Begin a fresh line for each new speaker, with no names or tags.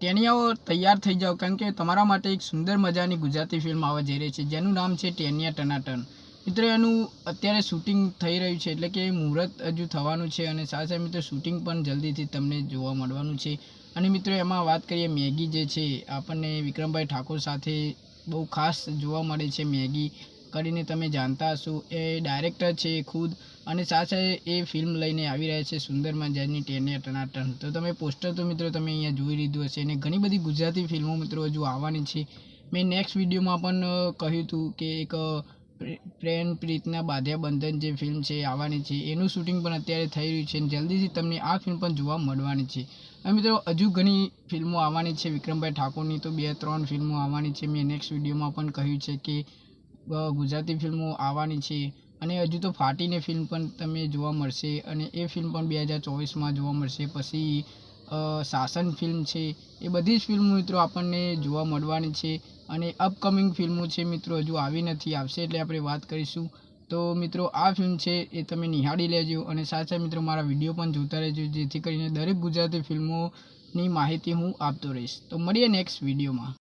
ટેનિયાઓ તૈયાર થઈ જાઓ, કારણ કે તમારા માટે એક સુંદર મજાની ગુજરાતી ફિલ્મ આવવા જઈ રહી છે જેનું નામ છે ટેનિયા ટનાટન. મિત્રો એનું અત્યારે શૂટિંગ થઈ રહ્યું છે, એટલે કે મુહૂર્ત હજુ થવાનું છે અને સાથે સાથે મિત્રો શૂટિંગ પણ જલ્દીથી તમને જોવા મળવાનું છે. અને મિત્રો એમાં વાત કરીએ મેગી જે છે આપણને વિક્રમભાઈ ઠાકોર સાથે બહુ ખાસ જોવા મળે છે. મેગી કરીને તમે જાણતા હશો, એ ડાયરેક્ટર છે ખુદ, અને સાથે એ ફિલ્મ લઈને આવી રહ્યા છે સુંદર મજાની ટેનિયા ટનાટન. તો તમે પોસ્ટર તો મિત્રો તમે અહીંયા જોઈ લીધું હશે, અને ઘણી બધી ગુજરાતી ફિલ્મો મિત્રો હજુ આવવાની છે. મેં નેક્સ્ટ વિડીયોમાં પણ કહ્યું હતું કે એક પ્રેમ પ્રીતના બાંધ્યા બંધન જે ફિલ્મ છે આવવાની છે, એનું શૂટિંગ પણ અત્યારે થઈ રહ્યું છે, અને જલ્દીથી તમને આ ફિલ્મ પણ જોવા મળવાની છે. અને મિત્રો હજુ ઘણી ફિલ્મો આવવાની છે વિક્રમભાઈ ઠાકોરની, તો 2-3 ફિલ્મો આવવાની છે. મેં નેક્સ્ટ વિડીયોમાં પણ કહ્યું છે કે ગુજરાતી ફિલ્મો આવવાની છે, અને હજુ તો ફાટીને ફિલ્મ પણ તમે જોવા મળશે, અને એ ફિલ્મ પણ 2024માં જોવા મળશે. પછી શાસન ફિલ્મ છે, એ બધી જ ફિલ્મો મિત્રો આપણને જોવા મળવાની છે. અને અપકમિંગ ફિલ્મો છે મિત્રો, હજુ આવી નથી, આવશે એટલે આપણે વાત કરીશું. તો મિત્રો આ ફિલ્મ છે એ તમે નિહાળી લેજો, અને સાથે સાથે મિત્રો મારા વિડીયો પણ જોતા રહેજો, જેથી કરીને દરેક ગુજરાતી ફિલ્મોની માહિતી હું આપતો રહીશ. તો મળીએ નેક્સ્ટ વિડીયોમાં.